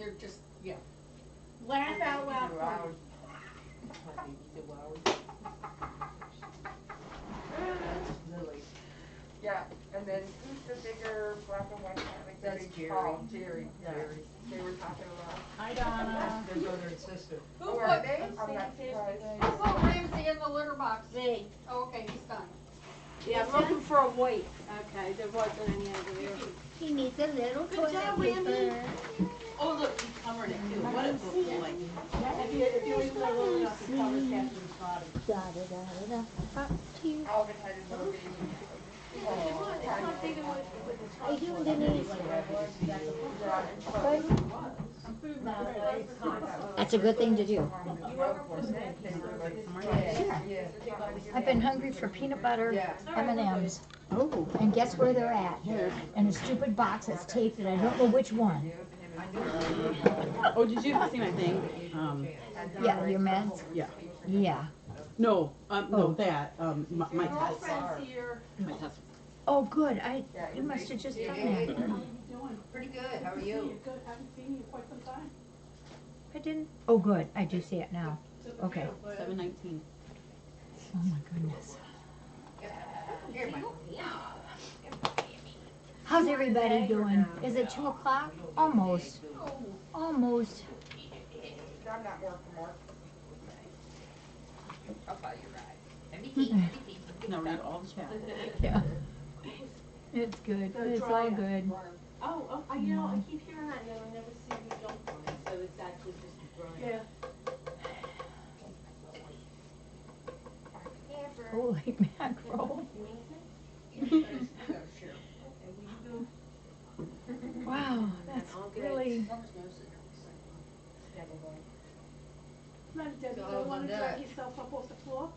They're just, yeah. Laugh out loud. Lily. Yeah, and then who's the bigger black and white one? Like the That's big Jerry. tall? Jerry. They were talking about. Hi, Donna. Their brother and sister. Who Oh, put, are they? I'm not surprised. who put Ramsey in the litter box? Me. Oh, okay, he's done. Yeah, I'm looking for a white. Okay, there wasn't any over there. He needs a little Good job, toilet Randy. paper. Oh, look, he's covering it too. What a good boy. If you leave that long enough, it covers Catherine's body. Da da da da da. Up to you. Alvin had his little baby. It's not big enough with the How you doing, Denise? That's a good thing to do. Sure. I've been hungry for peanut butter M&Ms. Oh. And guess where they're at? In a stupid box that's taped and I don't know which one. Oh, did you see my thing? Yeah, your meds? Yeah. Yeah. No, Oh. no, that, my test. Girlfriend's here. My test. Oh, good. You must have just done that. How are you doing? Pretty good, how are you? Good. Haven't seen you in quite some time. I didn't. Oh, good. I do see it now. Okay. 7:19. Oh my goodness. How's everybody doing? Is it 2 o'clock? Almost. Almost. I'm not more for more. I'll buy you a ride. Now read all the chat. Yeah. It's good. It's all good. Oh, you know, I keep hearing that and then I never see the jump on it, so it's actually just drying. Yeah. Holy mackerel. Wow, that's really. Not Debbie, don't want to drag yourself up off the floor?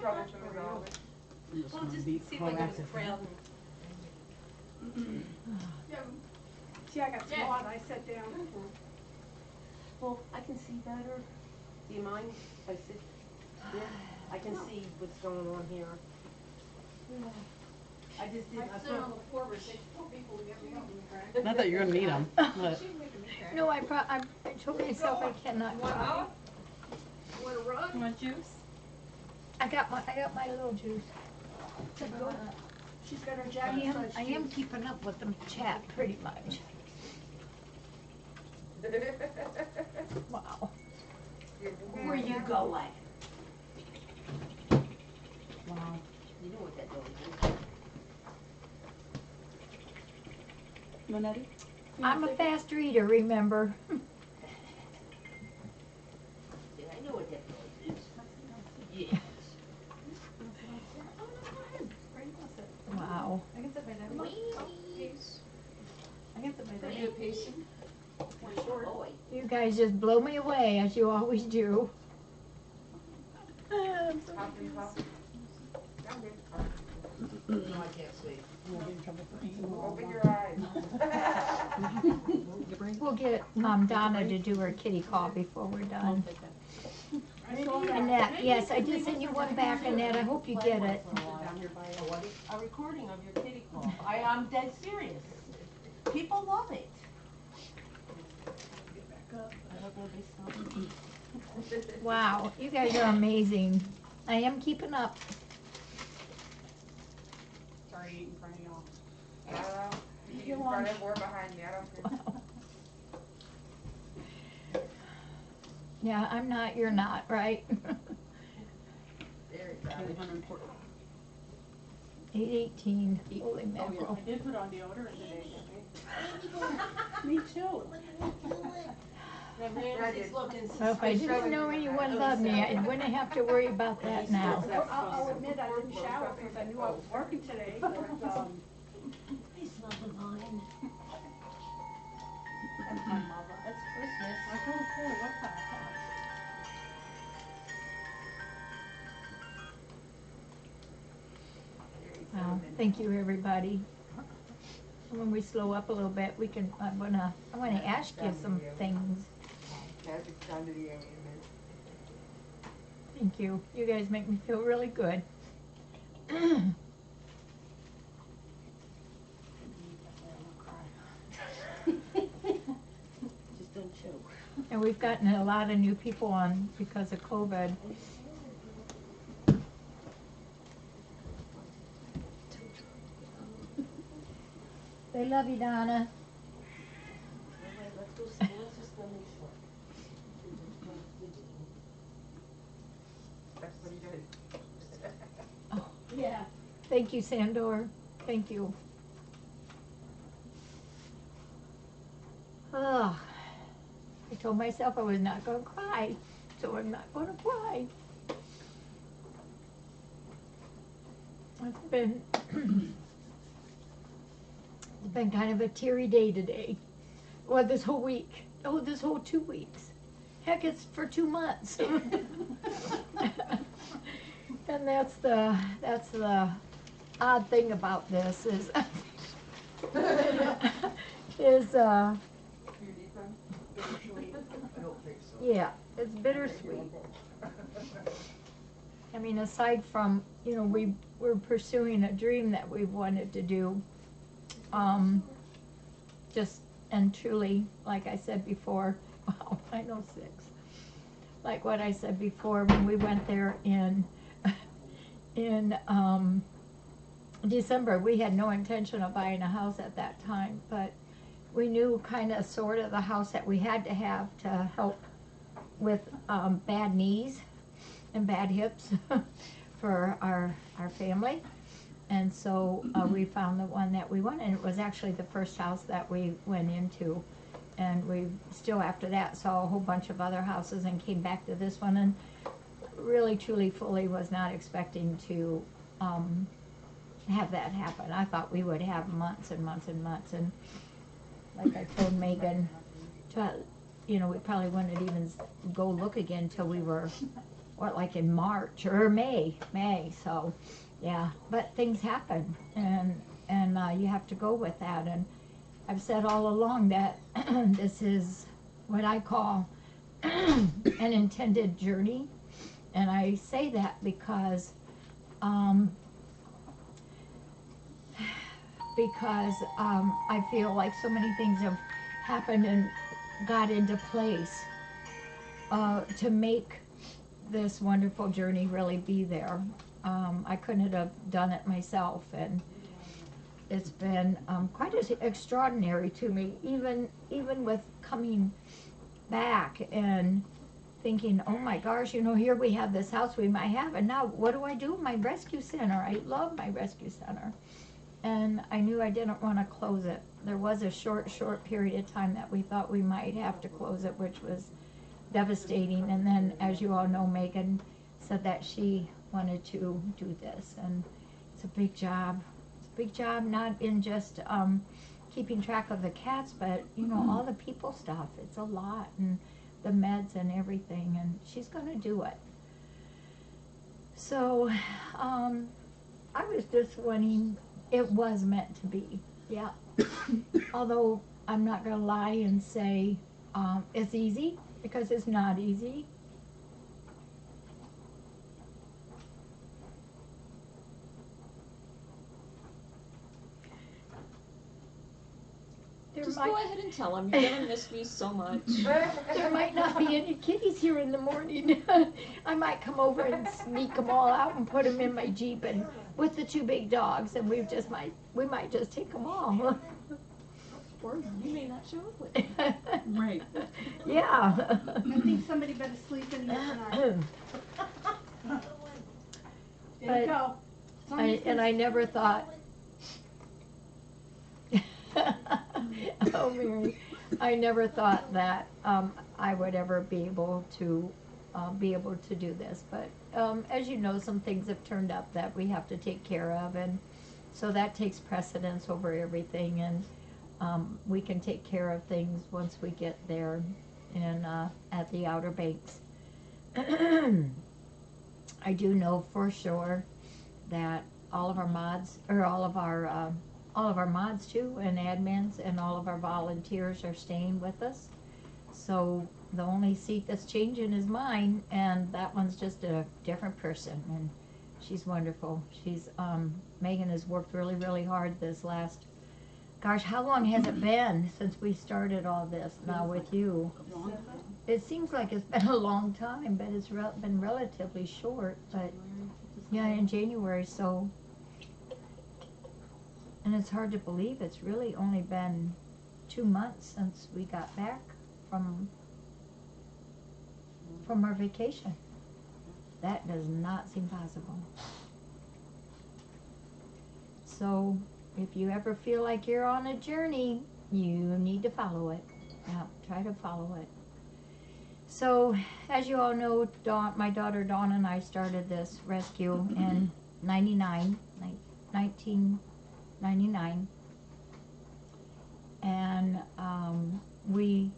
Trouble to resolve. Well, just see if I can crowd. Yeah. See, I got smart. I sat down. Well, I can see better. Do you mind if I sit here? I can see what's going on here. I just did. I sit on the floor, but they told people to get me up. Not that you're gonna need them, but. No, I told myself I cannot. Want to run? You want juice? I got my little juice. She's got her jacket. I am keeping up with the chat pretty much. Wow. Where you going? Wow. You know what that dog is. Monetti? I'm a fast reader, remember? Yeah, I know what that dog is. Yes. Wow. I can sit by there. I can sit by there. Are you a patient? Boy. You guys just blow me away, as you always do. I'm so Coffee, coffee. No, I can't see. Open your eyes. We'll get Donna to do her kitty call before we're done. Annette, yes, I did send you one back, Annette. I hope you get it. A recording of your kitty call. I'm dead serious. People love it. I hope nobody stops. Wow, you guys are amazing. I am keeping up. Sorry, eating in front of y'all. I don't know. You can run it or behind me, I don't care. Yeah, I'm not, you're not, right? Very Okay, bad. 140. 8:18, holy mackerel. I did put on deodorant today, didn't I? Me too. Ramsey's looking Well, if I didn't know anyone loved me, I wouldn't have to worry about that now. I'll admit I didn't shower because I knew I was working today, but, I smell divine. that's my mother. That's Christmas. I told Corey, what kind of house? Wow, thank you, everybody. When we slow up a little bit, we can, I wanna ask you some things. Magic's down to the end. Thank you. You guys make me feel really good. And we've gotten a lot of new people on because of COVID. They love you, Donna. Let's go see, let's just go make sure. That's pretty good. Yeah. Thank you, Sandor. Thank you. Oh, I told myself I was not going to cry, so I'm not going to cry. It's been it's been kind of a teary day today. Well, this whole week. Oh, this whole 2 weeks. Heck, it's for 2 months. And that's the odd thing about this is is I don't think so. yeah, it's bittersweet. I mean, aside from, you know, we're pursuing a dream that we've wanted to do, just and truly, like I said before, wow, I know 6. Like what I said before, when we went there in December, we had no intention of buying a house at that time, but we knew kind of sort of the house that we had to have to help with bad knees and bad hips for our family. And so we found the one that we wanted, and it was actually the first house that we went into. And we still after that saw a whole bunch of other houses and came back to this one, and really truly fully was not expecting to have that happen. I thought we would have months and months and months, and like I told Megan, you know, we probably wouldn't even go look again until we were, what, like in March or May, so yeah, but things happen, and you have to go with that. And I've said all along that this is what I call an intended journey, and I say that because I feel like so many things have happened and got into place to make this wonderful journey really be there. I couldn't have done it myself, and it's been quite extraordinary to me, even with coming back and thinking, oh my gosh, you know, here we have this house we might have, and now what do I do with my rescue center? I love my rescue center. And I knew I didn't want to close it. There was a short period of time that we thought we might have to close it, which was devastating. And then, as you all know, Megan said that she wanted to do this, and it's a big job. It's a big job, not in just keeping track of the cats, but, you know, all the people stuff. It's a lot, and the meds and everything, and she's going to do it. So I was just wanting, it was meant to be, yeah. Although I'm not going to lie and say it's easy, because it's not easy. Just go ahead and tell them you're gonna miss me so much. There might not be any kitties here in the morning. I might come over and sneak them all out and put them in my Jeep, and with the 2 big dogs, and we might just take them all. Or you may not show up with me. Right. Yeah. I think somebody better sleep in here tonight. There you go. I never thought. Oh, Mary, I never thought that I would ever be able to do this. But as you know, some things have turned up that we have to take care of, and so that takes precedence over everything. And we can take care of things once we get there in at the Outer Banks. I do know for sure that all of our mods too, and admins, and all of our volunteers are staying with us. So the only seat that's changing is mine, and that one's just a different person, and she's wonderful. She's Megan has worked really, really hard this last, gosh, how long has it been since we started all this now with you? it seems like it's been a long time, but it's been relatively short, but yeah, in January, so. And it's hard to believe it's really only been 2 months since we got back from our vacation. That does not seem possible. So if you ever feel like you're on a journey, you need to follow it. Yeah, try to follow it. So as you all know, my daughter Dawn and I started this rescue in 1999. And we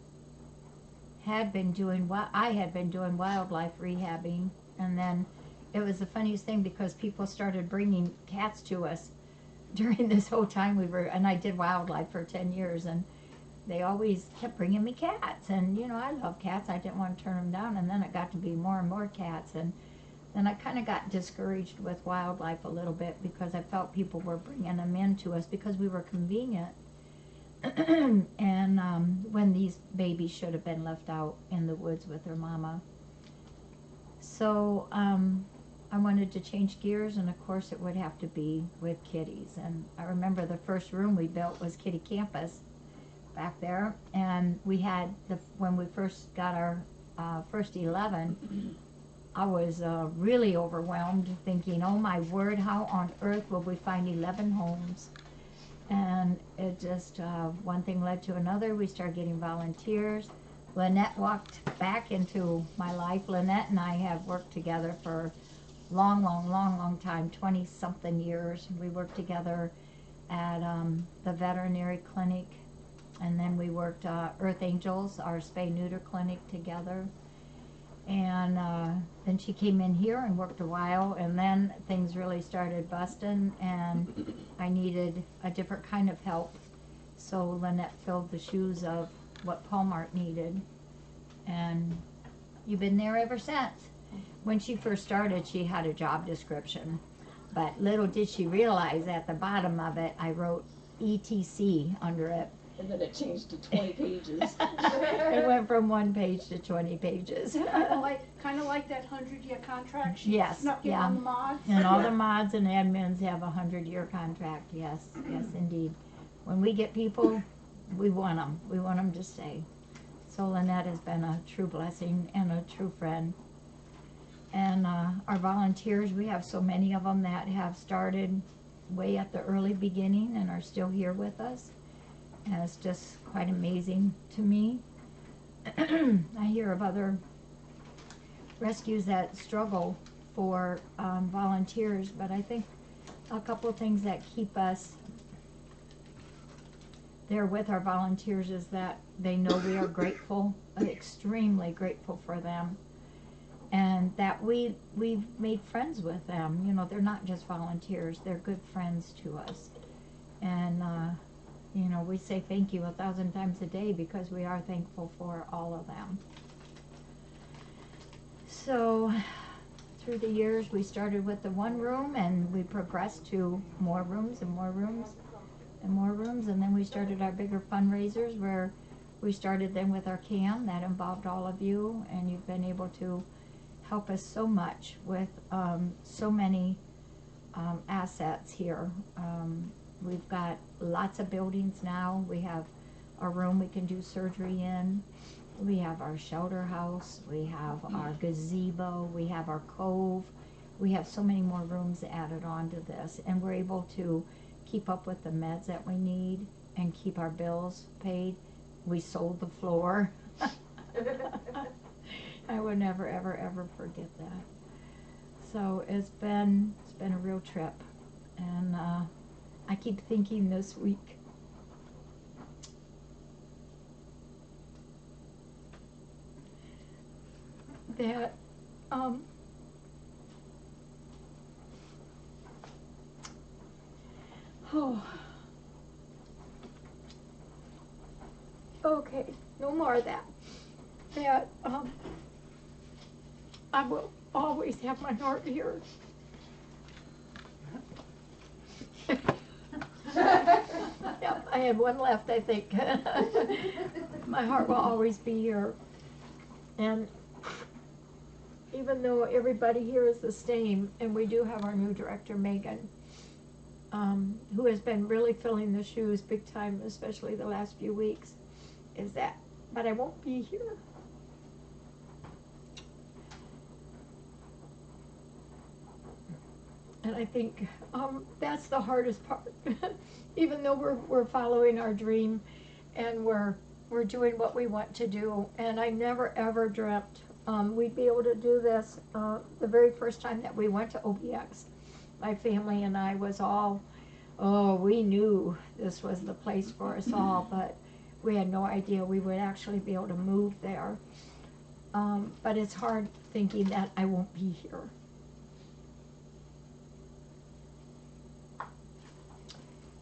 had been doing, I had been doing wildlife rehabbing, and then it was the funniest thing because people started bringing cats to us during this whole time and I did wildlife for 10 years, and they always kept bringing me cats, and you know, I love cats, I didn't want to turn them down, and then it got to be more and more cats, and then I kind of got discouraged with wildlife a little bit because I felt people were bringing them in to us because we were convenient. And when these babies should have been left out in the woods with their mama. So I wanted to change gears, and of course it would have to be with kitties. And I remember the first room we built was Kitty Campus back there, and we had, when we first got our first 11, I was really overwhelmed thinking, oh my word, how on earth will we find 11 homes? And it just, one thing led to another. We started getting volunteers. Lynette walked back into my life. Lynette and I have worked together for long time, 20-something years. We worked together at the veterinary clinic, and then we worked Earth Angels, our spay-neuter clinic, together. And then she came in here and worked a while, and then things really started busting, and I needed a different kind of help. So Lynette filled the shoes of what Paul Mart needed, and you've been there ever since. When she first started, she had a job description, but little did she realize at the bottom of it, I wrote ETC under it. And then it changed to 20 pages. It went from 1 page to 20 pages. Kind of like that 100-year contract. She Yes, snuck in yeah. on the mods. And all the mods and admins have a 100-year contract. Yes, yes, indeed. When we get people, we want them. We want them to stay. So Lynette has been a true blessing and a true friend. And our volunteers, we have so many of them that have started way at the early beginning and are still here with us. And it's just quite amazing to me. I hear of other rescues that struggle for volunteers, but I think a couple of things that keep us there with our volunteers is that they know we are grateful, extremely grateful for them, and that we've made friends with them. You know, they're not just volunteers, they're good friends to us. And you know, we say thank you 1,000 times a day because we are thankful for all of them. So through the years, we started with the 1 room, and we progressed to more rooms and more rooms and more rooms, and then we started our bigger fundraisers, where we started then with our CAM that involved all of you, and you've been able to help us so much with so many assets here. We've got lots of buildings now. We have a room we can do surgery in. We have our shelter house. We have our gazebo. We have our cove. We have so many more rooms added on to this. And we're able to keep up with the meds that we need and keep our bills paid. We sold the floor. I would never, ever, ever forget that. So it's been a real trip. And I keep thinking this week, that okay, no more of that. That I will always have my heart here. Yep, I had one left, I think. My heart will always be here. And even though everybody here is the same, and we do have our new director, Megan, who has been really filling the shoes big time, especially the last few weeks, is that, but I won't be here. And I think that's the hardest part. Even though we're following our dream and we're doing what we want to do, and I never ever dreamt we'd be able to do this. The very first time that we went to OBX, my family and I was all, we knew this was the place for us all, but we had no idea we would actually be able to move there. But it's hard thinking that I won't be here.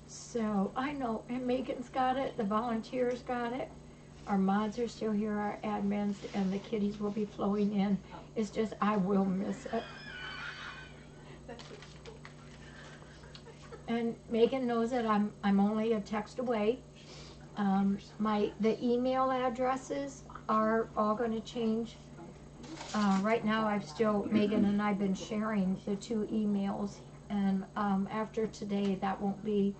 So I know, and Megan's got it, the volunteers got it, our mods are still here, our admins, and the kiddies will be flowing in. It's just, I will miss it. And Megan knows that I'm only a text away. The email addresses are all going to change. Right now, Megan and I've been sharing the 2 emails, and after today, that won't be.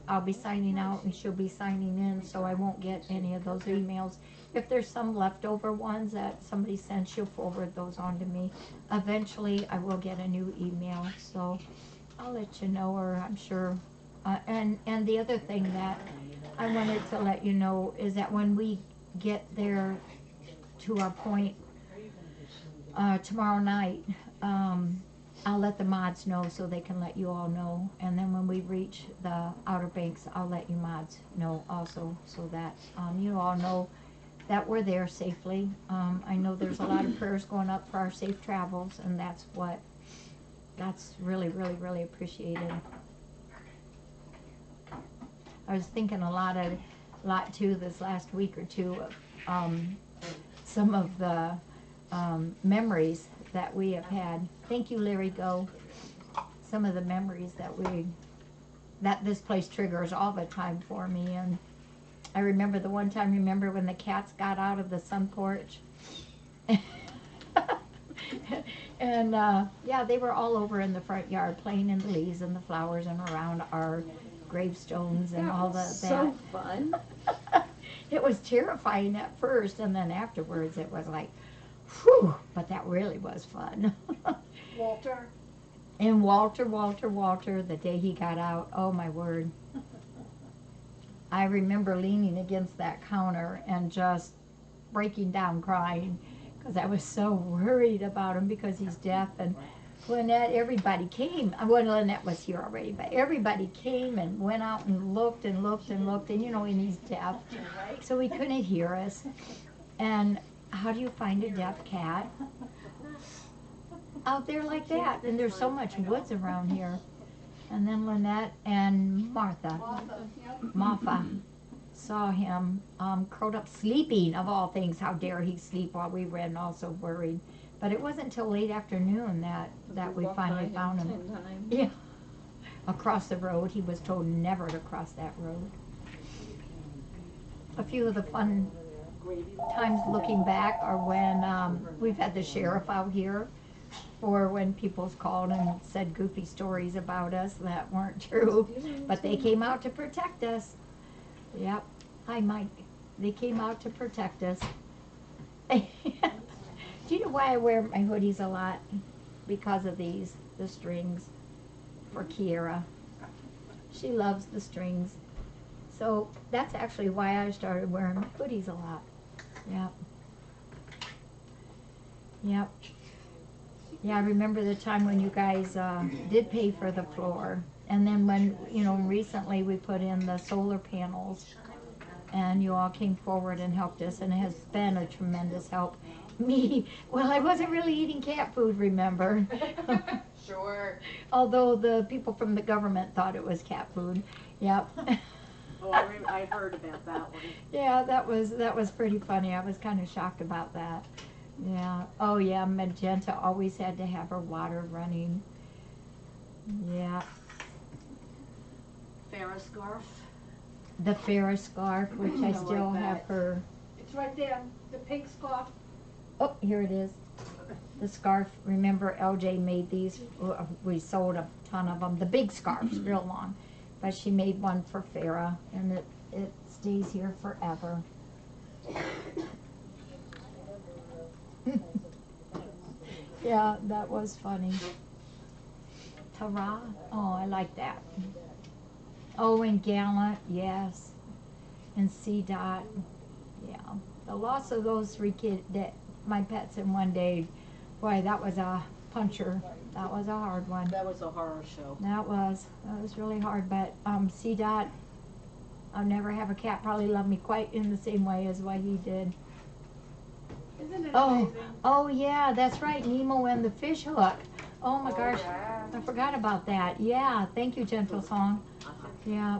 I'll be signing out and she'll be signing in, so I won't get any of those emails. If there's some leftover ones that somebody sent, she'll forward those on to me. Eventually, I will get a new email, so I'll let you know, or I'm sure. And the other thing that I wanted to let you know is that when we get there to our point tomorrow night, I'll let the mods know so they can let you all know. And then when we reach the Outer Banks, I'll let you mods know also, so that you all know that we're there safely. I know there's a lot of prayers going up for our safe travels, and that's really, really, really appreciated. I was thinking a lot too this last week or two of some of the memories that we have had. Thank you, Larry Go. Some of the memories that this place triggers all the time for me. And I remember the one time, when the cats got out of the sun porch? And yeah, they were all over in the front yard playing in the leaves and the flowers and around our gravestones and all that. So fun. It was terrifying at first, and then afterwards it was like, whew, but that really was fun. Walter. And Walter, the day he got out, oh my word. I remember leaning against that counter and just breaking down crying because I was so worried about him because he's deaf. And Lynette, everybody came. Well, Lynette was here already, but everybody came and went out and looked and looked and looked. And and he's deaf, so he couldn't hear us. And how do you find a deaf cat out there like that? And there's so much woods around here. And then Lynette and Martha saw him curled up sleeping, of all things. How dare he sleep while we were also worried. But it wasn't until late afternoon that we finally found him. 10 times. Yeah, across the road. He was told never to cross that road. A few of the fun times looking back are when we've had the sheriff out here, or when people's called and said goofy stories about us that weren't true, but they came out to protect us. Yep. Hi, Mike. They came out to protect us. Do you know why I wear my hoodies a lot? Because of the strings for Kiera. She loves the strings. So that's actually why I started wearing my hoodies a lot. Yep. Yep. Yeah, I remember the time when you guys did pay for the floor. And then when, recently we put in the solar panels and you all came forward and helped us, and it has been a tremendous help. Me, well, I wasn't really eating cat food, remember? Sure. Although the people from the government thought it was cat food. Yep. Oh, I heard about that one. Yeah, that was pretty funny. I was kind of shocked about that. Yeah. Oh, yeah, Magenta always had to have her water running. Yeah. Farrah scarf. The Farrah scarf, which I I still like have that. her It's right there, the pink scarf. Oh, here it is. The scarf, remember LJ made these, we sold a ton of them, the big scarves, real long. But she made one for Farah, and it stays here forever. Yeah, that was funny. Tara, oh, I like that. Oh, and Gallant, yes. And C. Dot, yeah. The loss of those 3 kids, that my pets in one day, boy, that was a puncher. That was a hard one. That was a horror show. That was really hard, but C. Dot, I'll never have a cat probably love me quite in the same way as what he did. Isn't it Oh, amazing? oh yeah, that's right, Nemo and the fish hook. Oh my gosh, yeah. I forgot about that. Yeah, thank you, Gentle Song. Yeah,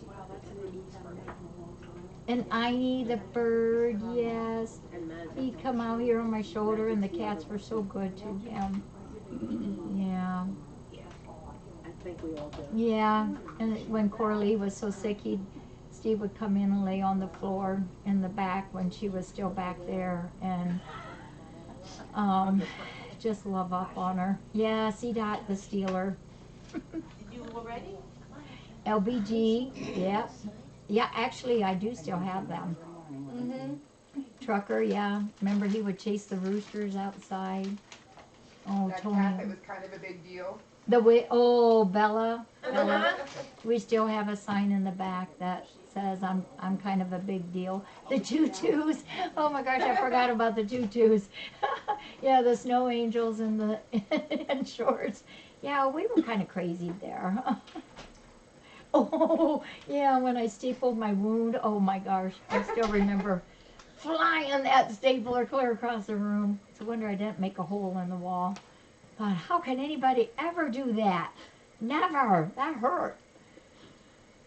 Wow, that's an amazing time in a long time. and Inie the bird, yes. And Meg. He'd come out here on my shoulder, and the cats were so good to him. Yeah, I think we all did. yeah. And when Coralie was so sick, Steve would come in and lay on the floor in the back when she was still back there, and just love up on her. Yeah, C-Dot the Stealer. You already? LBG, yep. Yeah, actually, I do still have them. Trucker, yeah. Remember he would chase the roosters outside? Oh, That Tony. cat that was kind of a big deal. Bella. We still have a sign in the back that says I'm kind of a big deal. The tutus. Oh my gosh, I forgot about the tutus. Yeah, the snow angels and the and shorts. Yeah, we were kind of crazy there. Oh, yeah, when I stapled my wound, oh my gosh, I still remember flying that stapler clear across the room. It's a wonder I didn't make a hole in the wall. But how can anybody ever do that? Never. That hurt.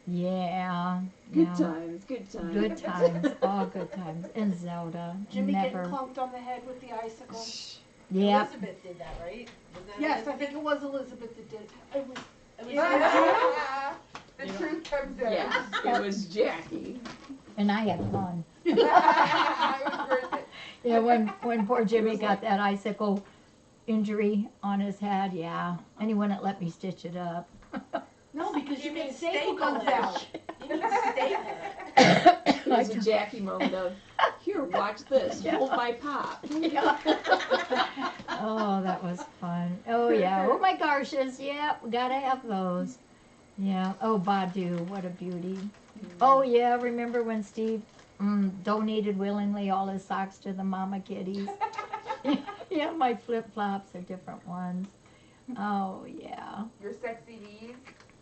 Yeah. Good yeah. times, good times. Good times. All good times. And Zelda. Jimmy Never. getting clunked on the head with the icicle. Yeah. Elizabeth did that, right? Was that Yes, I Elizabeth? think it was Elizabeth that did it. It was, It was The truth comes out. Yes, it was Jackie. And I had fun. It was worth it. Yeah, when poor Jimmy got that icicle injury on his head, yeah. And he wouldn't let me stitch it up. no, because You you mean get staple staple comes it. out. You need to staple it. It was a Jackie moment of, here, watch this, hold my pop. Oh, that was fun. Oh, yeah. Oh, my goshers. Yeah, we gotta have those. Yeah. Oh, Badu, what a beauty. Oh, yeah. Remember when Steve donated willingly all his socks to the mama kitties? Yeah, my flip-flops are different ones. Oh, yeah. Your sexy knees.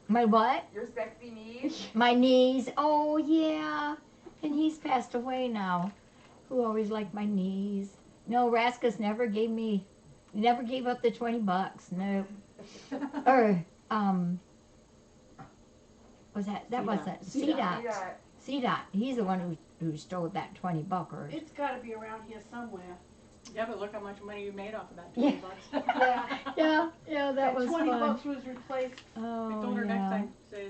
My what? Your sexy knees. My knees. Oh, yeah. And he's passed away now. Who always liked my knees. No, Raskus never gave up the $20. No. Or, was that C-Dot. wasn't C-Dot. C-Dot. C-Dot. He's the one who stole that $20. It's gotta be around here somewhere. Yeah, but look how much money you made off of that, Yeah. Yeah. Yeah, that was $20 fun. was replaced. Oh, I told her next yeah. time, say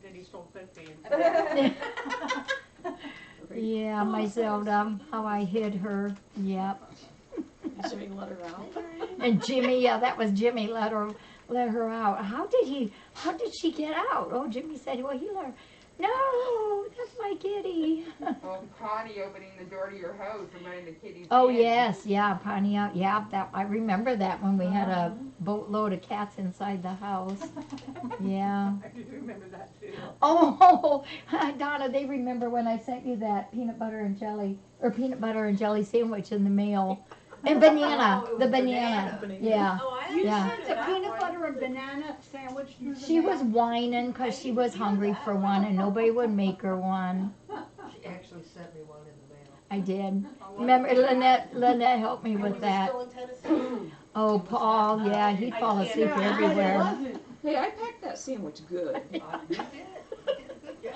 that he stole 50. Yeah, my Zelda, how I hid her. Yep. Jimmy let her out. And Jimmy, yeah, that was Jimmy let her out. How did she get out? Oh, Jimmy said, well, he let her. No, that's my kitty. Well, Connie opening the door to your house and letting the kitties Oh in. yes, yeah, Pontiac. Yeah, that I remember that when we had a boatload of cats inside the house. Yeah. I do remember that too. Oh, Donna, they remember when I sent you that peanut butter and jelly sandwich in the mail. And banana, Oh, it the was banana. Yeah. Oh, I You Yeah. sent a peanut butter and banana sandwich through the She mail. was whining because she was hungry for one and nobody would make her one. She actually sent me one in the mail. I did. Remember, Lynette helped me with that. Still in Tennessee? Oh, Paul, yeah, he'd fall asleep Yeah, everywhere. Hey, I packed that sandwich good. You did. You did a good job.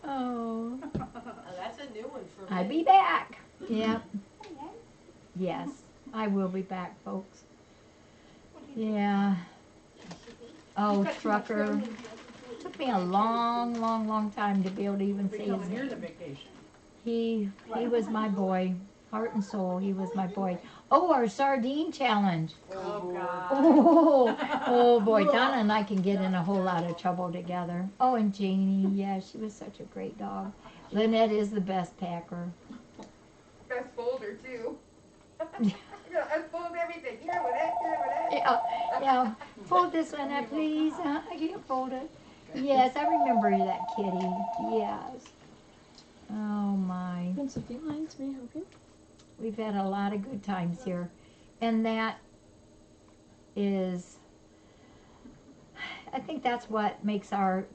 Oh, That's a new one for me. I'll be back. Yep. Yes, I will be back, folks. Yeah. Oh, You've got too much Trucker. family. Took me a long time to be able to even We say coming his here to name. vacation. He was my boy. Heart and soul, he was my boy. Oh, our sardine challenge. Oh, God. Oh boy, Donna and I can get in a whole lot of trouble together. Oh, and Janie, yeah, she was such a great dog. Lynette is the best packer. Best folder too. Unfold everything. Here with it, here with it. Yeah. Fold this, Lynette, please. I can't fold it. Yes, I remember that kitty. Yes. Oh my. Prince of Felines, may I help you? We've had a lot of good times here. And that is, I think that's what makes our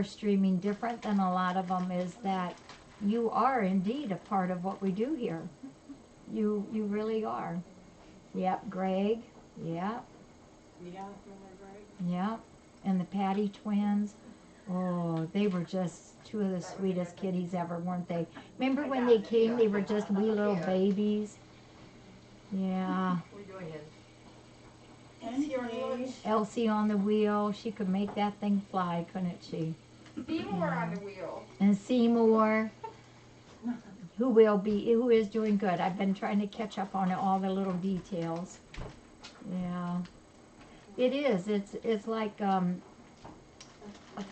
streaming different than a lot of them, is that you are indeed a part of what we do here. You really are. Yep, Greg. Yep, Yeah, remember, right? yep. And the Patty twins. Oh, they were just two of the sweetest kitties ever, weren't they? Remember when they came, they were just wee little babies? Yeah. We're doing it. Elsie on the wheel. She could make that thing fly, couldn't she? Seymour on the wheel. And Seymour, who is doing good. I've been trying to catch up on all the little details. Yeah. It is. It's like a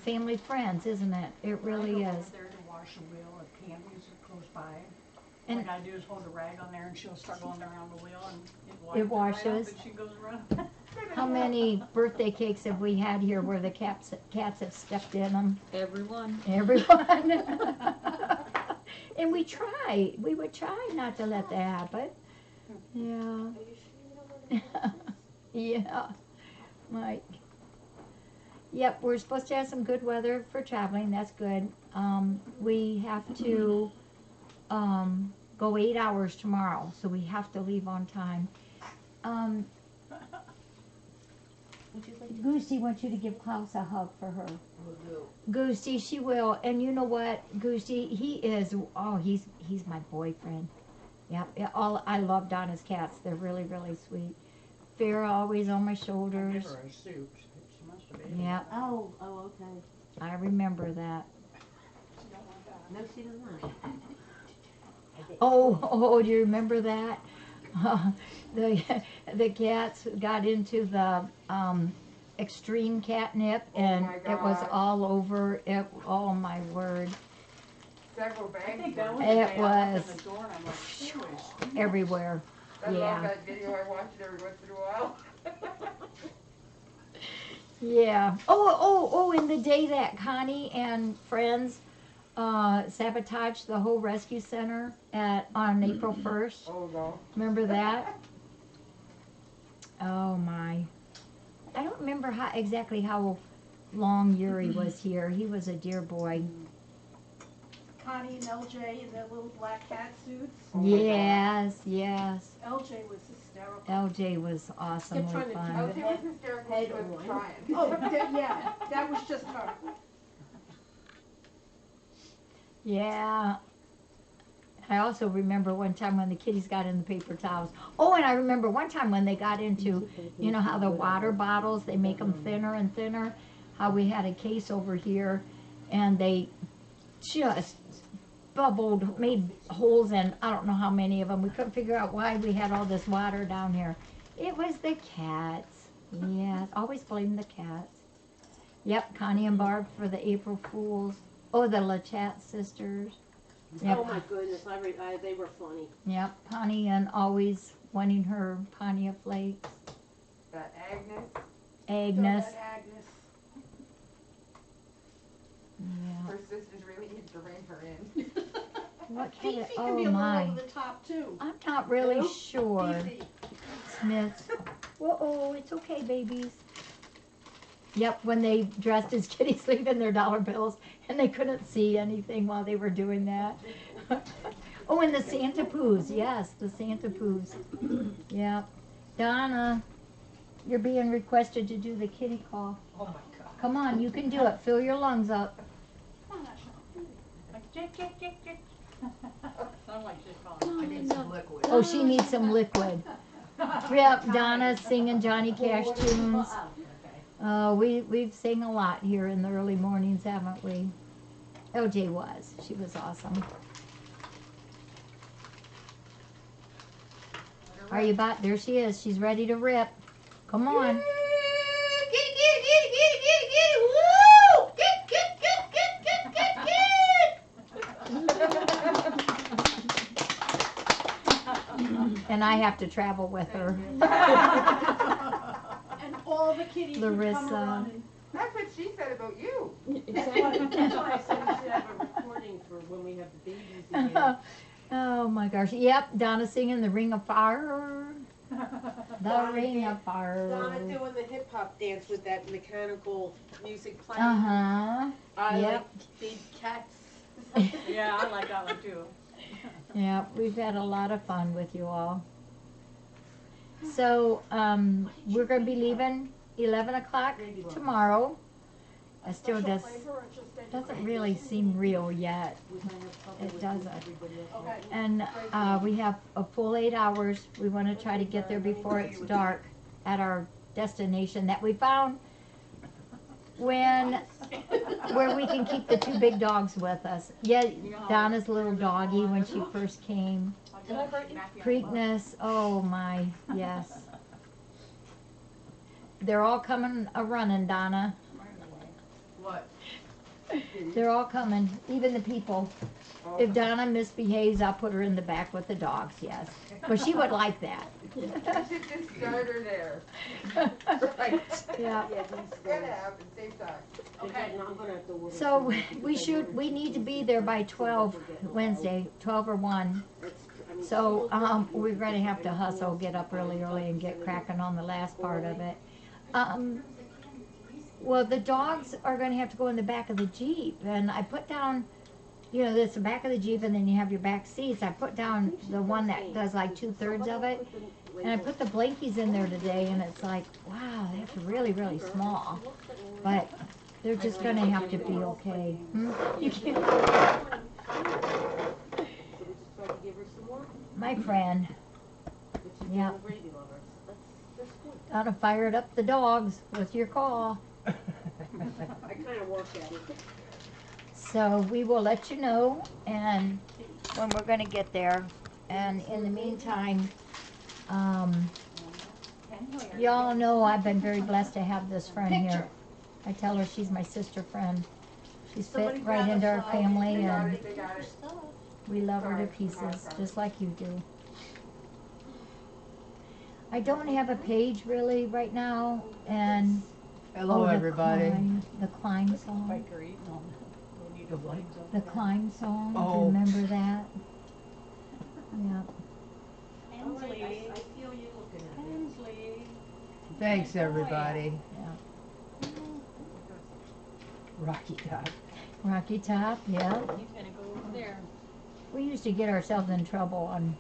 family friends, isn't it? It really I go over is. there to wash the wheel if Cammy's close by. And- All I gotta do is hold a rag on there and she'll start going around the wheel and It it washes. Right washes. up and she goes around. How many birthday cakes have we had here where the cats have stepped in them? Everyone. Everyone. And we would try not to let that happen. Yeah. Yeah. Like, yep, we're supposed to have some good weather for traveling. That's good. We have to go 8 hours tomorrow, so we have to leave on time. Goosey wants you to give Klaus a hug for her. Goosey, she will. And you know what, Goosey, he's my boyfriend. Yep. I love Donna's cats. They're really, really sweet. Farrah always on my I shoulders. give her a soup. She must have been. Yep. Oh, okay. I remember that. She don't want that. No, she does not. Oh, do you remember that? The cats got into the extreme catnip, and my it was God. all over. Oh my word, Several I bags. think that was It the day I was. opened the door and I'm like, holy everywhere. I Yeah. love that video. I watch it every once in a while. Yeah. Oh, and the day that Connie and friends sabotaged the whole rescue center on April 1st. Oh no. Remember that? Oh my. I don't remember exactly how long Yuri was here. He was a dear boy. Connie and LJ in their little black cat suits. Oh my God. Yes. LJ was hysterical. LJ was awesomely Kept trying to fun. I was hysterical. She Head was on. trying. Oh, yeah, that was just her. Yeah. I also remember one time when the kitties got in the paper towels. Oh, and I remember one time when they got into, you know how the water bottles, they make them thinner and thinner, how we had a case over here, and they just bubbled, made holes in, I don't know how many of them. We couldn't figure out why we had all this water down here. It was the cats. Yes, always blame the cats. Yep, Connie and Barb for the April Fools. Oh, the LaChat sisters. Yep. Oh my goodness, they were funny. Yep, Ponty and always wanting her Pontiac flakes. That Agnes. Agnes. So that Agnes. Yeah. Her sisters really need to rein her in. What kind Fifi of, can oh be a little my. over the top too. I'm not really Who? sure. Fifi. Smith. Uh-oh, it's okay, babies. Yep, when they dressed as kitties leaving their dollar bills and they couldn't see anything while they were doing that. Oh, and the Santa Poos. Yes, the Santa Poos. Yep. Donna, you're being requested to do the kitty call. Oh my God. Come on, you can do it. Fill your lungs up. Come on, Ashley. Like, tick, tick, tick, tick. Sound like she's calling. I need some liquid. Oh, she needs some liquid. Yep, Donna singing Johnny Cash tunes. We've sang a lot here in the early mornings, haven't we? LJ was. She was awesome. Are you about? There she is. She's ready to rip. Come on. Get it, get it, get it, get it, get it, get it. Woo! And I have to travel with her. And all the kitties would come Larissa. around and That's what she said about you. Exactly. That's why I said we should have a recording for when we have the babies again. Oh my gosh. Yep, Donna singing the Ring of Fire. The Ring of Fire. Donna doing the hip hop dance with that mechanical music playing. Uh-huh. I Yep. like big cats. Yeah, I like that one too. Yeah, we've had a lot of fun with you all. So, we're going to be leaving 11 o'clock tomorrow. It still special does, flavor or just any doesn't flavor? really seem real yet. It doesn't. Okay. And we have a full 8 hours. We want to try to get there before it's dark at our destination that we found where we can keep the 2 big dogs with us. Yeah, Donna's little doggy when she first came. Preakness, oh my, yes. They're all coming a-running, Donna. What? They're all coming, even the people. If Donna misbehaves, I'll put her in the back with the dogs, yes. But she would like that. You should just start her there. Right. Yeah. Yeah, It's gonna happen, same time. Okay. I'm gonna have to order So some we need to be there by 12 Wednesday, 12 or 1. So we're going to have to hustle, get up really early and get cracking on the last part of it. Well, the dogs are going to have to go in the back of the Jeep. And I put down, you know, there's the back of the Jeep and then you have your back seats. I put down the one that does like 2/3 of it. And I put the blankies in there today and it's like, wow, that's really, really small. But they're just going to have to be okay. You can't. My friend. Yep. Gotta fired up the dogs with your call. I kind of work at it. So we will let you know and when we're gonna get there. And in the meantime, y'all know I've been very blessed to have this friend here. I tell her she's my sister friend. She's fit right into our family They got and it, they got it. we love her to pieces, just like you do. I don't have a page really right now, and Hello, everybody. The climb song. Bakery, no. The what? The climb song. Do Oh. you remember that? Yeah. Hensley. I feel you looking at it. Hensley. Thanks, everybody. Yeah. Rocky Top. Rocky Top. Yeah. He's gonna go over there. We used to get ourselves in trouble on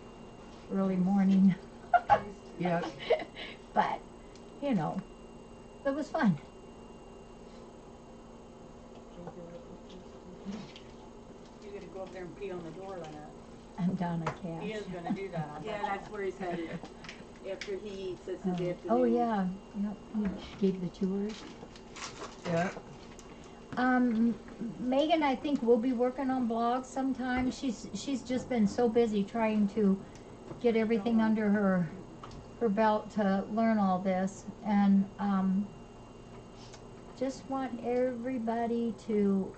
early morning, Yep. but you know, it was fun. He's gonna go up there and pee on the door, Lynette. I'm Donna Cash. He is gonna do that. I Yeah, bet you. that's where he's headed. After he eats, it's his afternoon. Oh yeah. Yep. You gave the tours. Yep. Megan, I think will be working on blogs sometime. She's just been so busy trying to get everything under her belt to learn all this, and just want everybody to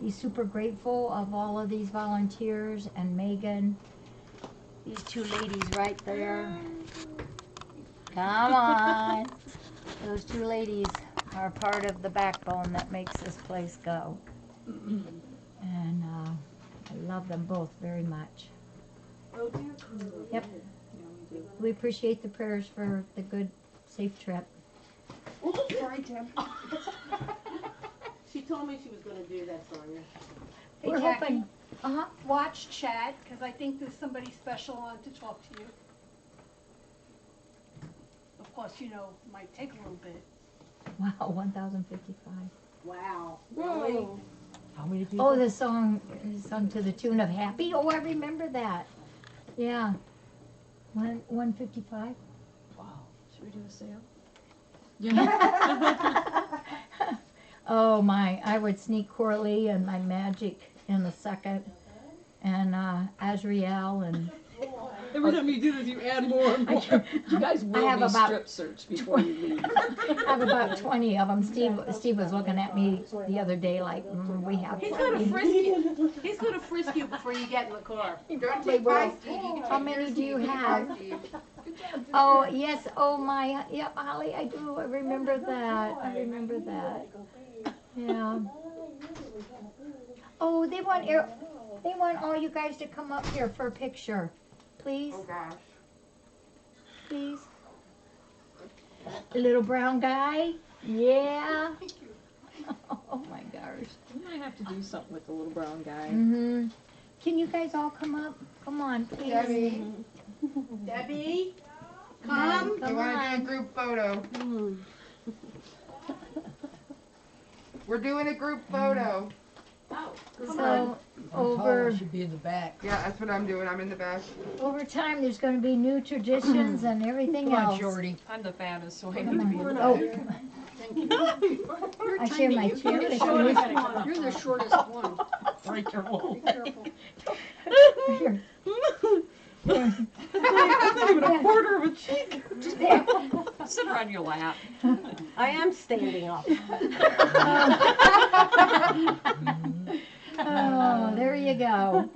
be super grateful of all of these volunteers and Megan. These 2 ladies right there. Come on. Those 2 ladies are part of the backbone that makes this place go. And I love them both very much. Yep. We appreciate the prayers for the good, safe trip. Sorry, Tim. She told me she was gonna do that, Sonia. Hey, We're Jackie, hoping. Uh-huh. watch chat, because I think there's somebody special on to talk to you. Of course, you know, it might take a little bit. Wow, 1,055. Wow. Really? How many people? Oh, the song is sung to the tune of Happy. Oh, I remember that. Yeah. 155. Wow. Should we do a sale? Oh my, I would sneak Coralie and my magic in a second. And Azriel and Every time you do this, you add more and more. You guys will have be about- strip searched before you leave. I have about 20 of them. Steve was looking at me the other day like, we have He's gonna 20. frisk you. He's gonna frisk you before you get in the car. Don't take my Steve. You can How take many your do you Steve. have? Steve. Oh, yes, oh my, yep, Holly, I do, I remember that, yeah. Oh, they want all you guys to come up here for a picture, please, Oh gosh. please. The little brown guy, yeah. Oh my gosh. You might have to do something with the little brown guy. Mm-hmm. Can you guys all come up? Come on, please. Debbie, Debbie, you come. Come want to on. do a group photo? We're doing a group photo. So, over, should be in the back. Yeah, that's what I'm doing. I'm in the back. over time, there's gonna be new traditions and everything Come on, else. Jordy. I'm the fattest, so I Come need to be on. the Oh, I share my chair with you. You're the shortest one. Break your wall. Here. That's not even a quarter of a cheek. There. Sit her on your lap. I am standing up. Oh, there you go.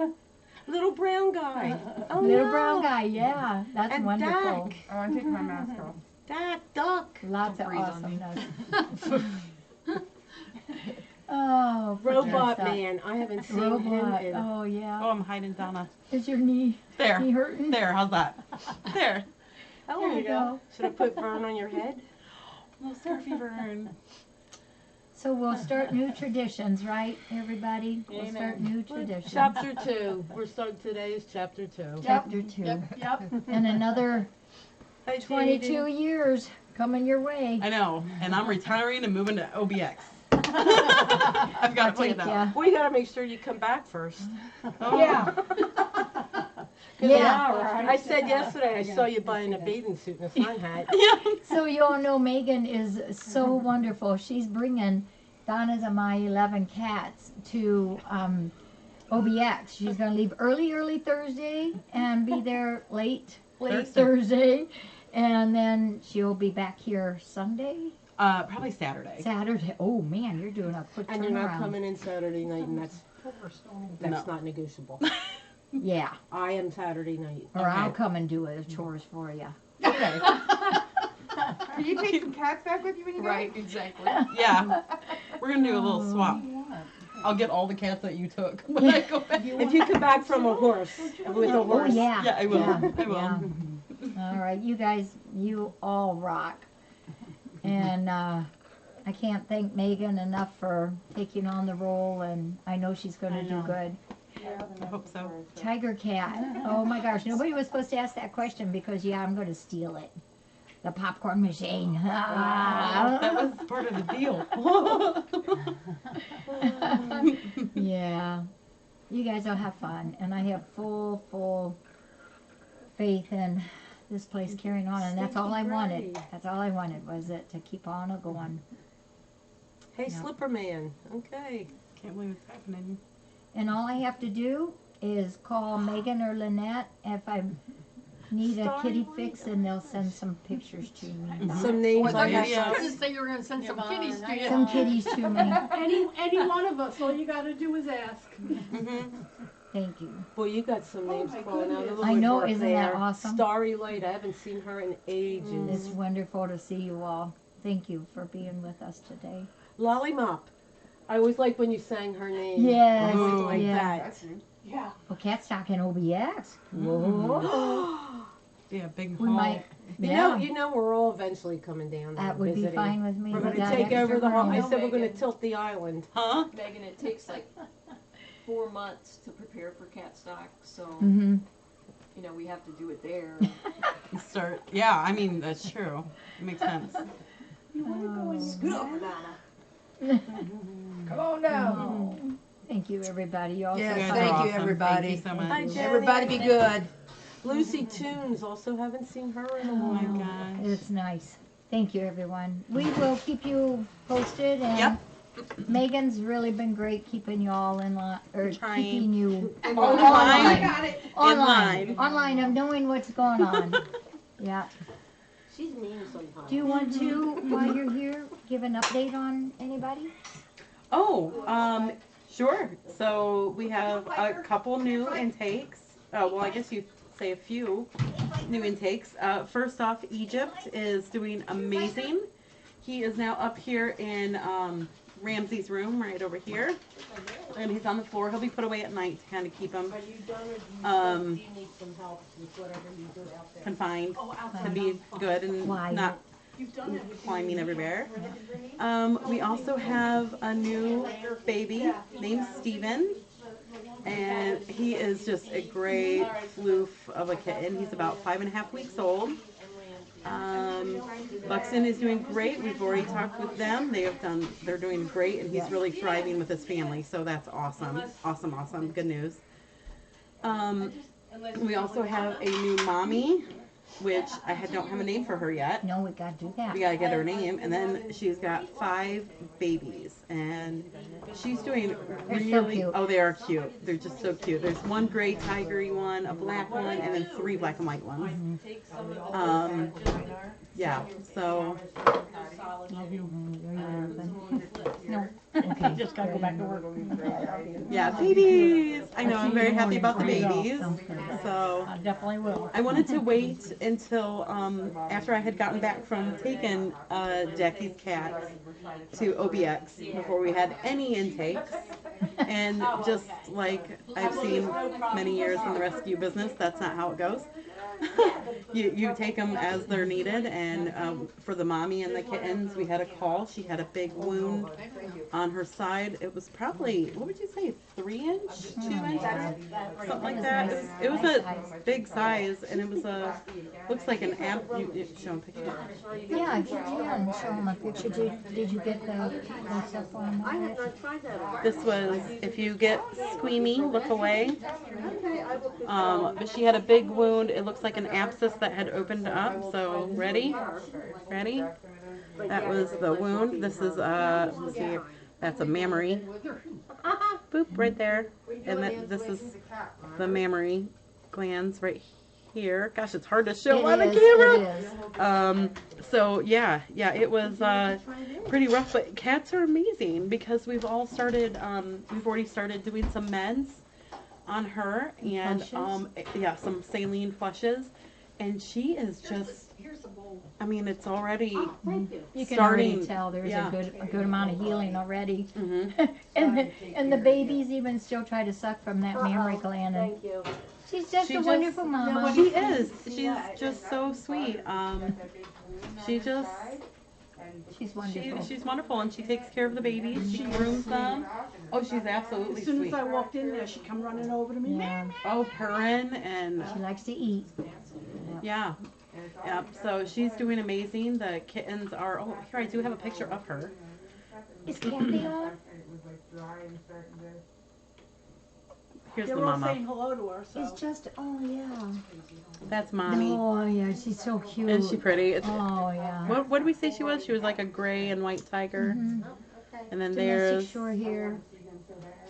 Little brown guy. Oh, Little no. brown guy, yeah, that's And wonderful. Doc. Oh, I'm taking my mask off. Duck. Lots of Don't breathe on me. awesomeness. Oh, Robot goodness, man. I haven't seen Robot, him in. oh yeah. Oh, I'm hiding Donna. Is your knee There. hurting? There, how's that? There. There you go. Should I put Vern on your head? Little Scarfy Vern. So we'll start new traditions, right, everybody? We'll start new traditions. Chapter 2. We're starting today is chapter 2. Chapter 2. Yep. And another Hi, 22 Katie. years coming your way. I know, and I'm retiring and moving to OBX. I've got to I'll play take that. ya. Well, you gotta make sure you come back first. Oh. Yeah. Yeah. I said yesterday I saw you buying a bathing suit and a sun hat. So you all know Megan is so wonderful. She's bringing Donna's and my 11 cats to OBX. She's going to leave early Thursday and be there late Thursday. And then she'll be back here Sunday, Probably Saturday. Saturday. Oh man, you're doing a quick And you're not turnaround. coming in Saturday night, and that's No. not negotiable. Yeah, I am Saturday night. or I'll Okay. come and do the chores for you. Okay. Can you take some cats back with you when you go? Right, exactly. Yeah. We're going to do a little swap. I'll get all the cats that you took when I go back. If you come back from a horse, with a Oh horse. yeah. Yeah, I will. Yeah, I will. yeah. All right, you guys, you all rock. And I can't thank Megan enough for taking on the role, and I know she's going to do good. I hope so. Tiger cat. Oh my gosh, nobody was supposed to ask that question because, yeah, I'm going to steal it. The popcorn machine. That was part of the deal. Yeah. You guys will have fun, and I have full faith in this place carrying on, and that's all I wanted. Stinky That's all I wanted, was it to keep on a going. Hey, Yeah. Slipper Man. Okay. Can't believe it's happening. And all I have to do is call Megan or Lynette if I need a kitty fix, and they'll send some pictures to me. Some names I have. Yeah. I was gonna say you were gonna send some kitties to you. Some kitties to me. Any one of us, all you gotta do is ask. Thank you. Boy, you got some names my calling out of the goodness. I know, woodwork isn't that there. awesome? Starry Light. I haven't seen her in ages. It's wonderful to see you all. Thank you for being with us today. Lollymop. I always like when you sang her name. Yes, I always like yeah. that. That's new. Yeah. Well, Cat's talking OBX. Whoa. Yeah, big We hall. might, You yeah, know, we're all eventually coming down there that would be visiting. fine with me. We're with going to that take over extra the hall. I room. said we're going to Megan. tilt the island. Huh? Megan, it takes like 4 months to prepare for cat stock, so Mhm. you know we have to do it there. Start. Yeah, I mean, that's true. It makes sense. Scoot over, Donna. Come on down. Oh, thank you, everybody. You all Yes, You guys so are thank you, awesome. everybody. Thank you so much. Hi, Jenny. Everybody be good. Lucy Tunes. Also haven't seen her in a Oh my while. gosh. It's nice. Thank you, everyone. We will keep you posted, and Yep. Megan's really been great keeping you all in line, or Trying. keeping you In online. line. Online. Online of knowing what's going on. Yeah. She's mean sometimes. Do you want to, while you're here, give an update on anybody? Oh, sure. So we have a couple new intakes. Well, I guess you'd say a few new intakes. First off, Egypt is doing amazing. He is now up here in Ramsey's room right over here. And he's on the floor. He'll be put away at night to kind of keep him Are you done or do you need some help with whatever you do out there? confined to be good and Quiet. not climbing everywhere. We also have a new baby named Steven. And he is just a great floof of a kitten. He's about 5.5 weeks old. Buxton is doing great. We've already talked with them. They're doing great, and he's really thriving with his family. So that's awesome. Awesome. Good news. We also have a new mommy, which I don't have a name for her yet. No, we gotta do that. We gotta get her name, and then she's got 5 babies, and she's doing really. They're so cute. Oh, they are cute. They're just so cute. There's one gray tigery one, a black one, and then 3 black and white ones. Yeah. So. No. Okay, just gotta go back to work. Yeah, babies. I know. I'm very happy about the babies. So. I definitely will. I wanted to wait until after I had gotten back from taking Jackie's cat to OBX before we had any intakes. And just like I've seen many years in the rescue business, that's not how it goes. You take them as they're needed, and for the mommy and the kittens, we had a call. She had a big wound on her side. It was probably, what would you say, 3-inch, 2-inch, something like that. It was a big size, and it was looks like an you show a picture. Yeah, if you can, show them a picture. Did you get the stuff on I have that? not tried that. This was, if you get squeamy, look away. But she had a big wound. It looks like an abscess that had opened up. So ready? That was the wound. This is let's see, that's a mammary. Boop, right there. And this is the mammary glands right here. Gosh, it's hard to show on the camera. So yeah, it was pretty rough. But cats are amazing because we've already started doing some meds on her, and some saline flushes, and she is just, I mean, it's already You can starting. already tell there's a good amount of healing already. Mm-hmm. and the babies even still try to suck from that mammary gland. And Thank you. she's just a wonderful mama. She is. She's just so sweet. She's wonderful. She's wonderful, and she takes care of the babies. She grooms them. Oh, she's absolutely As soon sweet. as I walked in there, she come running over to me. Yeah, Oh, purring and she likes to eat. yeah. So she's doing amazing. The kittens are. Oh, here I do have a picture of her. Is Kathy on? Here's They're the all mama. saying hello to her, It's so. just, oh yeah. That's mommy. Oh yeah, she's so cute. Isn't she pretty? It's, Oh yeah. what did we say she was? She was like a gray and white tiger. Mhm. And then Domestic there's short hair.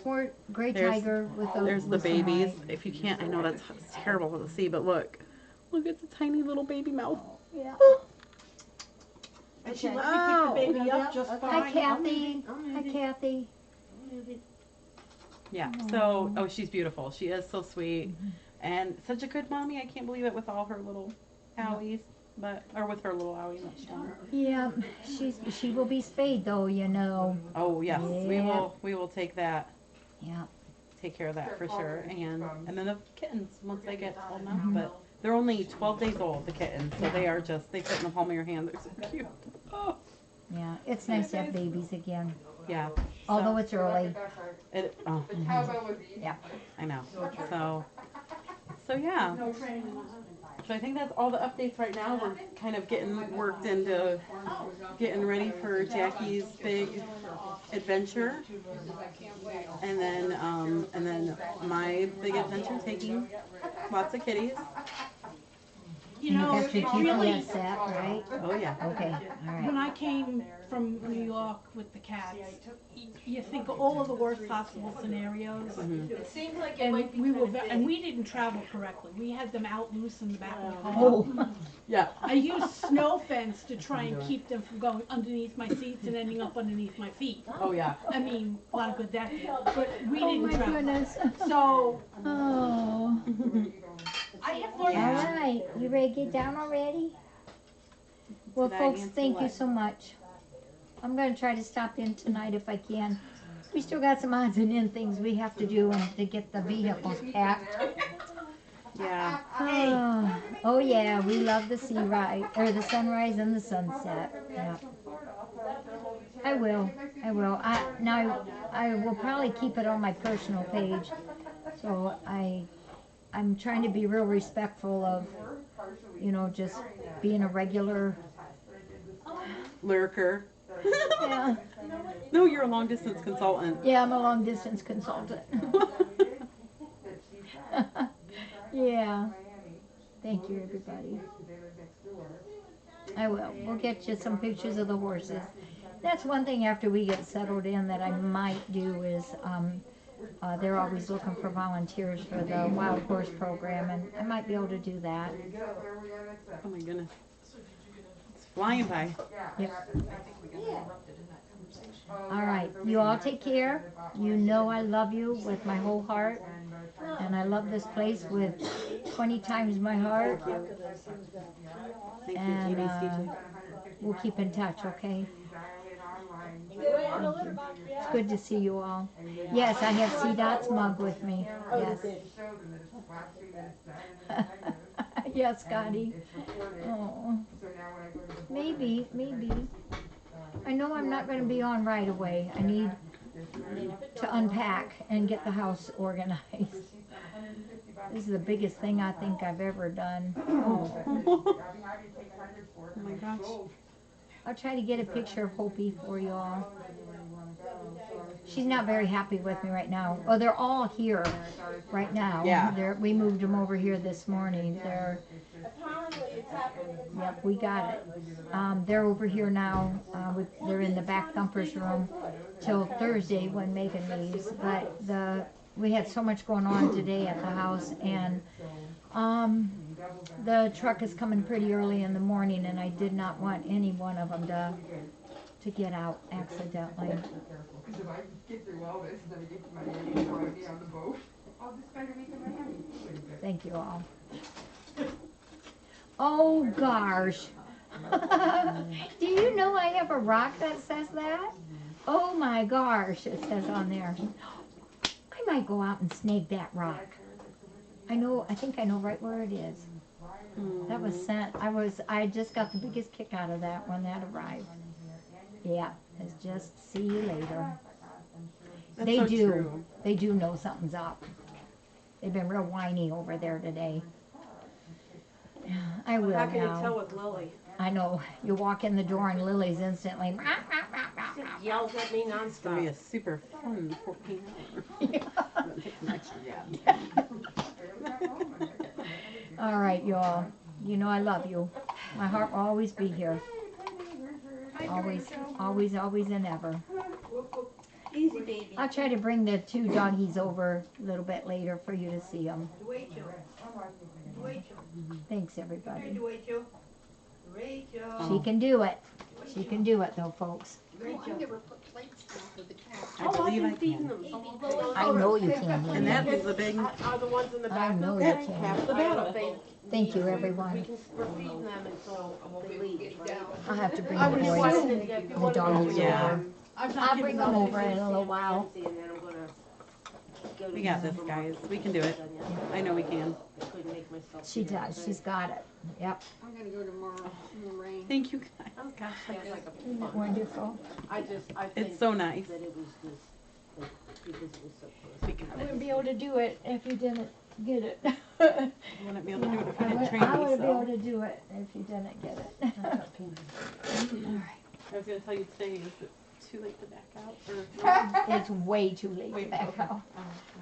Or gray There's- tiger with the. there's the with some babies. white. If you can't, I know that's terrible to see, but look at the tiny little baby mouth. Yeah. And she let me pick the baby up just fine. Hi Kathy. Hi Kathy. Yeah. So, she's beautiful. She is so sweet, and such a good mommy. I can't believe it with all her little owies, or with her little owie. Not strong. Yeah, she will be spayed though, you know. Oh yes, Yeah. we will take that. Yeah. Take care of that for sure. And then the kittens once they get old enough, but they're only 12 days old. The kittens, so they fit in the palm of your hand. They're so cute. Oh. Yeah, it's nice to have babies again. Yeah. Although it's early. Yeah, I know. So yeah. So I think that's all the updates right now. We're kind of getting worked into getting ready for Jackie's big adventure, and then my big adventure, taking lots of kitties. You You know, got your it's really, GPS set, right? Oh, yeah. Okay, all when right. I came from New York with the cats, you think of all of the worst possible scenarios. Mhm. It seems like it And might be we were, kind of and big. we didn't travel correctly. We had them out loose in the back of the car. Oh, Yeah. I used snow fence to try and keep them from going underneath my seats and ending up underneath my feet. Oh, yeah. I mean, a lot of good that did, but we oh didn't my travel. goodness. So, Oh. I have All Yeah. right, you ready to get down already? Well, Did I folks, answer thank you what? so much. I'm gonna try to stop in tonight if I can. We still got some odds and end things we have to do and to get the vehicles packed. Yeah. Oh yeah, we love the sea ride, or the sunrise and the sunset. Yeah. I will. I will probably keep it on my personal page. So I'm trying to be real respectful of, just being a regular. Lurker. Yeah. No, you're a long distance consultant. Yeah, I'm a long distance consultant. Yeah. Thank you, everybody. I will. We'll get you some pictures of the horses. That's one thing after we get settled in that I might do is, they're always looking for volunteers for the wild horse program, and I might be able to do that. Oh my goodness. It's flying by. Yep. All right. You all take care. You know I love you with my whole heart, and I love this place with 20 times my heart. Thank you, And TBC. we'll keep in touch, okay? It's good to see you all. Yes, I have CDOT's mug with me. Yes. Yes, Scotty. Oh. Maybe. I know I'm not going to be on right away. I need to unpack and get the house organized. This is the biggest thing I think I've ever done. Oh my gosh. I'll try to get a picture of Hopi for you all. She's not very happy with me right now. Oh, they're all here right now. Yeah. We moved them over here this morning. Yep, we got it. They're over here now. They're in the back thumper's room till Thursday when Megan leaves. But we had so much going on today at the house, and the truck is coming pretty early in the morning, and I did not want any one of them to get out accidentally. Thank you all. Oh gosh. Do you know I have a rock that says that? Oh my gosh, it says on there. I might go out and snag that rock. I think I know right where it is. That was sent. I just got the biggest kick out of that when that arrived. Yeah, it's just see you later. That's They so do. true. They do know something's up. They've been real whiny over there today. I will How can you now. tell with Lily? I know. You walk in the door and Lily's instantly. She yells at me It's going to be nonstop. a super fun 14 hours. Take some extra jabs. All right, y'all. You know I love you. My heart will always be here. Always and ever. easy baby. I'll try to bring the two doggies over a little bit later for you to see them. Thanks, everybody. She can do it. She can do it, though, folks. I believe I feeding can. them. I know you can. And Lily. that is the big, Are the ones in the I back? know you that's can. half the I don't know battle. if they. Thank you, We everyone. we're feeding them until they leave. Right? I'll have to bring I the would boys, assume the doggies Yeah. over. I've not I'll bring given them them over in a little while. And then I'm gonna go to We got this, guys. We can do it. I know we can. I couldn't make myself She do that. does. She's got it. Yep. I'm gonna go tomorrow in the rain. Thank you, guys. Oh gosh, that's like a Isn't it fun. wonderful? I think It's so nice. that it was just like, because it was so We close. can I wouldn't be able to do it if you didn't get it. I wouldn't be able to do it if I didn't train I me, wouldn't be able so. to do it if you didn't get it. I was going to tell you today, is it too late to back out? Or It's way too late Wait, to back okay. out.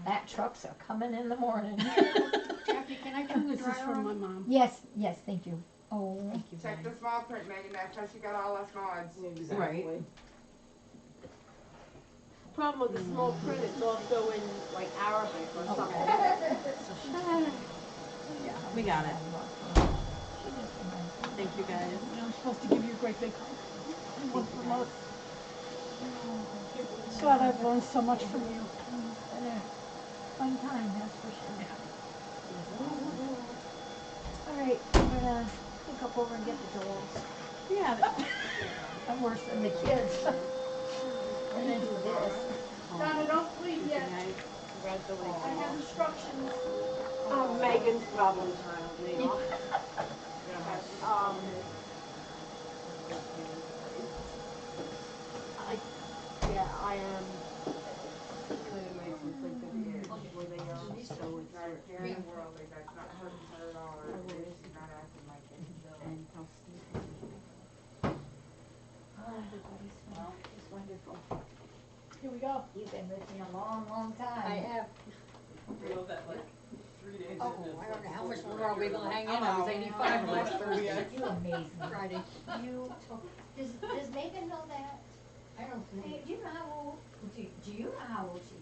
That trucks are coming in the morning. Jackie, can I turn this This is from my mom. Yes, yes, thank you. Oh, thank you. Check the small print, Megan, that's how she got all us mods. Right. Problem with the small print, it's also in like Arabic or something. We got it. Thank you guys. I'm supposed to give you a great big hug. One from us. God, I've learned so much from you. It's been a fun time, that's for sure. All right, I'm gonna pick up over and get the dolls. Yeah. I'm worse than the kids. And then do this. Donna, don't leave yet. Congratulations. I have instructions. Megan's problem child, maybe. I am kind of nice and think that where they are, so it's Very worldly, that's not $1,700, she's not acting like it. and how Steve. Oh, everybody's well, it's wonderful. Here we go. You've been with me a long, long time. I have. Oh, I don't know how much longer are we gonna hang in? I was 85 last Thursday. You amaze me. Friday. You, does Megan know that? I don't think. Hey, do you know how old, do you know how old she is?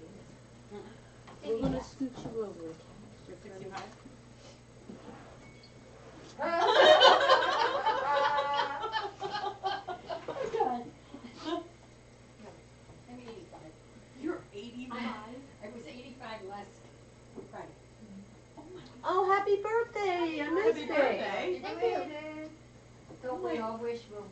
We're gonna scoot you over. You're 65? God. I'm 85. You're 85? I was 85 last Friday. Oh, happy birthday! I missed Happy it. birthday. Don't we all wish we'll